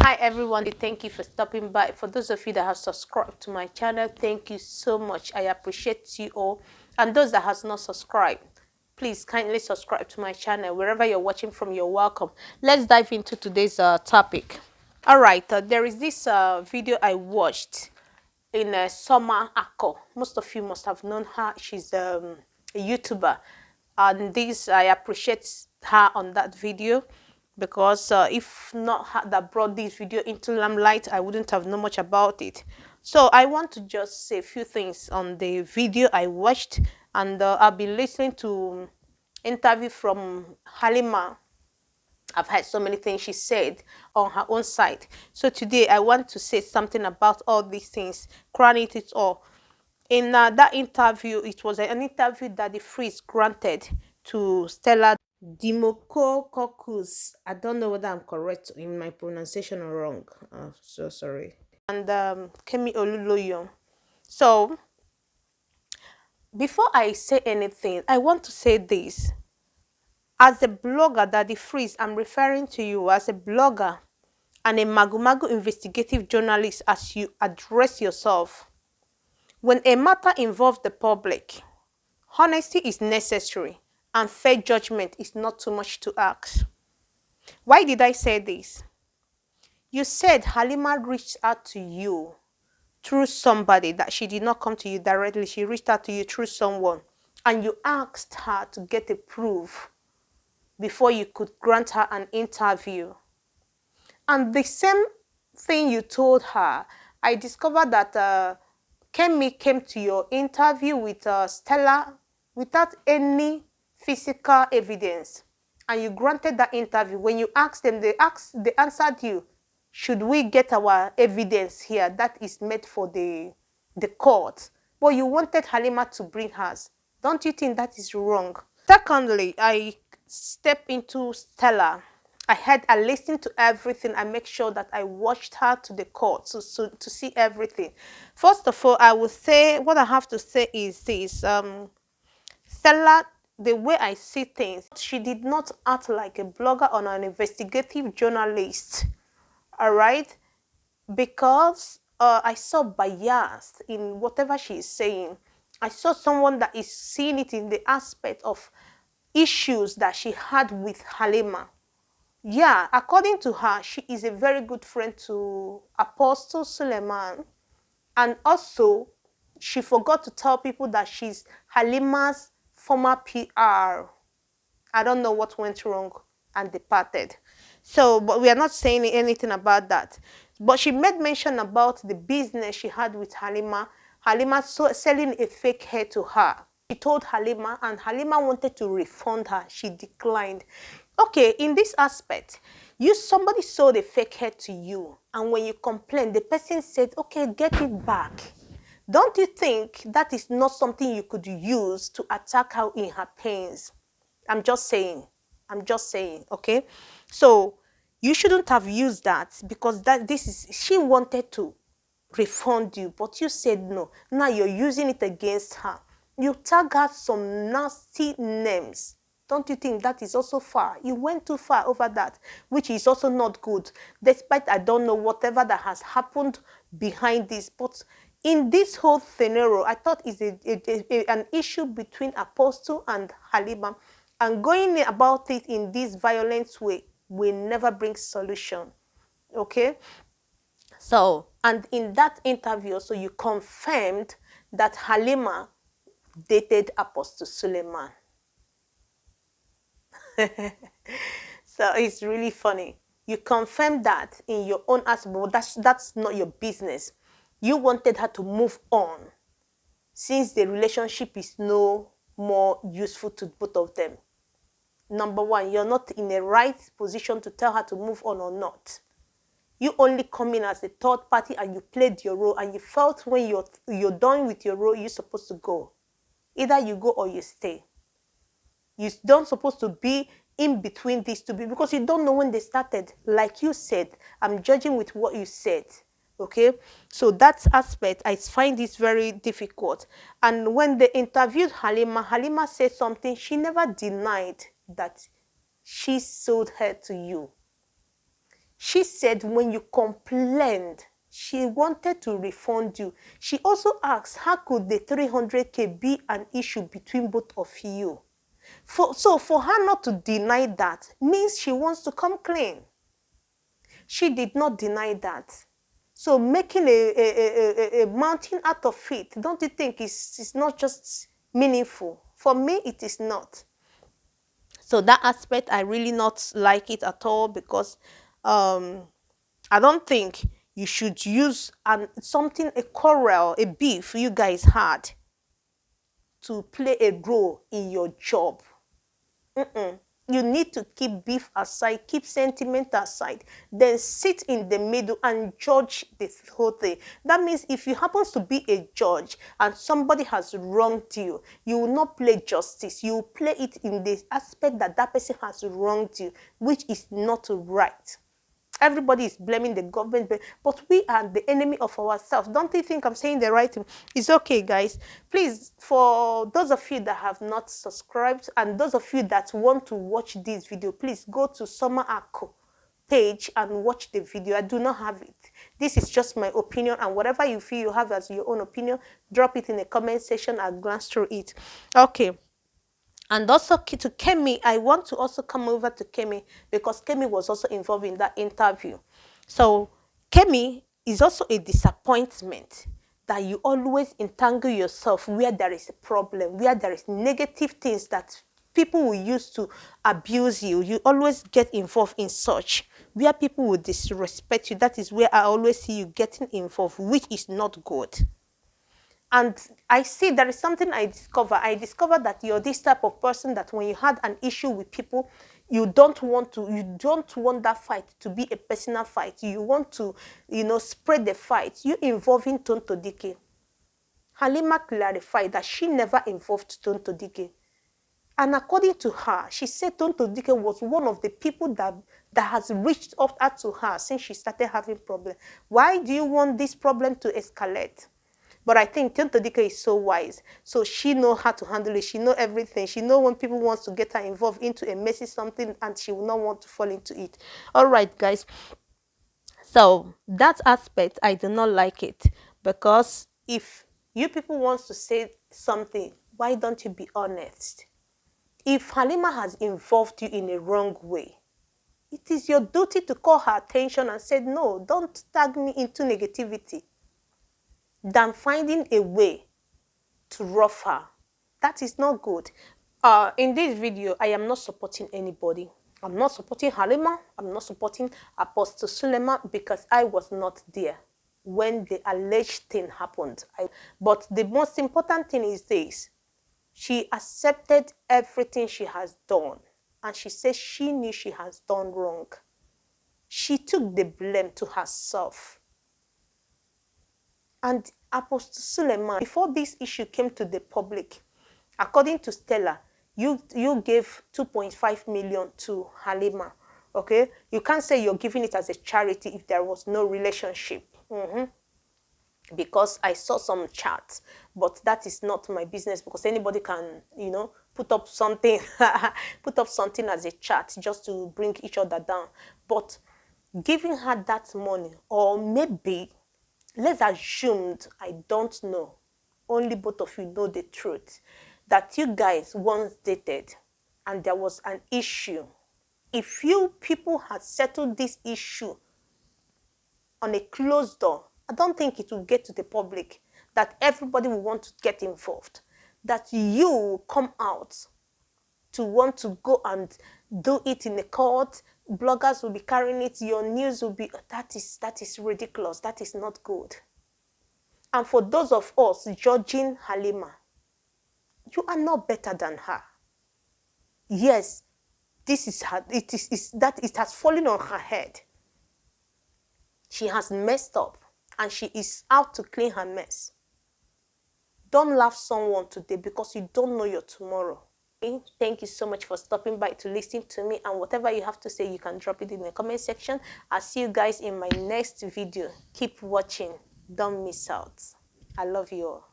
Hi everyone, thank you for stopping by. For those of you that have subscribed to my channel, thank you so much. I appreciate you all. And those that has not subscribed, please kindly subscribe to my channel. Wherever you're watching from, you're welcome. Let's dive into today's topic. All right, there is this video I watched in Summer Ako. Most of you must have known her. She's a YouTuber, and this I appreciate her on that video, because if not her that brought this video into limelight, I wouldn't have known much about it. So I want to just say a few things on the video I watched, and I'll be listening to interview from Halima. I've heard so many things she said on her own site. So today I want to say something about all these things, crown it all. In that interview, it was an interview that the freeze granted to Stella Dimokokorkus. I don't know whether I'm correct in my pronunciation or wrong. So sorry. And Kemi Oluloyo. So before I say anything, I want to say this. As a blogger, Daddy Freeze, I'm referring to you as a blogger and a magu-magu investigative journalist as you address yourself. When a matter involves the public, honesty is necessary and fair judgment is not too much to ask. Why did I say this? You said Halima reached out to you through somebody, that she did not come to you directly. She reached out to you through someone, and you asked her to get a proof before you could grant her an interview. And the same thing you told her, I discovered that Kemi came to your interview with Stella without any physical evidence. And you granted that interview. When you asked them, they answered you, should we get our evidence here that is made for the court? But you wanted Halima to bring hers. Don't you think that is wrong? Secondly, I step into Stella. I listened to everything. I make sure that I watched her to the court to see everything. First of all, I would say what I have to say is this. Stella, the way I see things, she did not act like a blogger or an investigative journalist. All right, because I saw bias in whatever she is saying. I saw someone that is seeing it in the aspect of issues that she had with Halima. Yeah, according to her, she is a very good friend to Apostle Suleman. And also, she forgot to tell people that she's Halima's former PR. I don't know what went wrong and departed. So, but we are not saying anything about that. But she made mention about the business she had with Halima. Halima selling a fake hair to her. She told Halima, and Halima wanted to refund her. She declined. Okay, in this aspect, somebody sold a fake hair to you, and when you complained, the person said, okay, get it back. Don't you think that is not something you could use to attack her in her pains? I'm just saying. I'm just saying, okay? So you shouldn't have used that, because she wanted to refund you, but you said no. Now you're using it against her. You tag her some nasty names. Don't you think that is also far? You went too far over that, which is also not good. Despite, I don't know, whatever that has happened behind this, but in this whole scenario, I thought it's an issue between Apostle and Halima, and going about it in this violent way will never bring solution. Okay? So, and in that interview, so you confirmed that Halima dated Apostle Suleman. So it's really funny. You confirmed that in your own aspect, but that's not your business. You wanted her to move on, since the relationship is no more useful to both of them. Number one, you're not in the right position to tell her to move on or not. You only come in as a third party, and you played your role, and you felt when you're done with your role, you're supposed to go. Either you go or you stay. You don't supposed to be in between these two, because you don't know when they started. Like you said, I'm judging with what you said. Okay, so that aspect, I find this very difficult. And when they interviewed Halima, Halima said something. She never denied that she sold her to you. She said when you complained, she wanted to refund you. She also asked, how could the 300K be an issue between both of you? So for her not to deny that means she wants to come clean. She did not deny that. So making a mountain out of it, don't you think it's not just meaningful? For me, it is not. So that aspect, I really not like it at all, because I don't think you should use something, a quarrel, a beef you guys had, to play a role in your job. You need to keep beef aside, keep sentiment aside, then sit in the middle and judge this whole thing. That means if you happen to be a judge and somebody has wronged you, you will not play justice. You will play it in the aspect that that person has wronged you, which is not right. Everybody is blaming the government, but we are the enemy of ourselves. Don't you think I'm saying the right thing? It's okay, guys. Please, for those of you that have not subscribed and those of you that want to watch this video, please go to Summer Ako page and watch the video. I do not have it. This is just my opinion, and whatever you feel you have as your own opinion, drop it in the comment section. I'll glance through it. Okay. And also to Kemi, I want to also come over to Kemi, because Kemi was also involved in that interview. So Kemi is also a disappointment, that you always entangle yourself where there is a problem, where there is negative things that people will use to abuse you. You always get involved in such, where people will disrespect you. That is where I always see you getting involved, which is not good. And I see there is something I discover. I discovered that you're this type of person that when you had an issue with people, you don't want that fight to be a personal fight. You want to, spread the fight. You involving Tonto Dike. Halima clarified that she never involved Tonto Dike. And according to her, she said Tonto Dike was one of the people that has reached out to her since she started having problems. Why do you want this problem to escalate? But I think Tonto Dike is so wise. So she know how to handle it. She know everything. She know when people want to get her involved into a messy something, and she will not want to fall into it. All right, guys. So that aspect, I do not like it, because if you people want to say something, why don't you be honest? If Halima has involved you in a wrong way, it is your duty to call her attention and say, no, don't tag me into negativity, than finding a way to rough her. That is not good. In this video, I am not supporting anybody. I'm not supporting Halima. I'm not supporting Apostle Suleman, because I was not there when the alleged thing happened. But the most important thing is this. She accepted everything she has done, and she says she knew she has done wrong. She took the blame to herself. And Apostle Suleman, before this issue came to the public, according to Stella, you gave 2.5 million to Halima. Okay? You can't say you're giving it as a charity if there was no relationship. Because I saw some chats, but that is not my business, because anybody can, put up something, put up something as a chat just to bring each other down. But giving her that money, or maybe, let's assume, I don't know, only both of you know the truth, that you guys once dated and there was an issue. If you people had settled this issue on a closed door, I don't think it will get to the public, that everybody will want to get involved, that you come out to want to go and do it in the court. Bloggers will be carrying it, your news will be, that is ridiculous. That is not good. And for those of us judging Halima, you are not better than her. Yes, this is her, it has fallen on her head. She has messed up, and she is out to clean her mess. Don't laugh someone today, because you don't know your tomorrow. Thank you so much for stopping by to listen to me, and whatever you have to say, you can drop it in the comment section. I'll see you guys in my next video. Keep watching. Don't miss out. I love you all.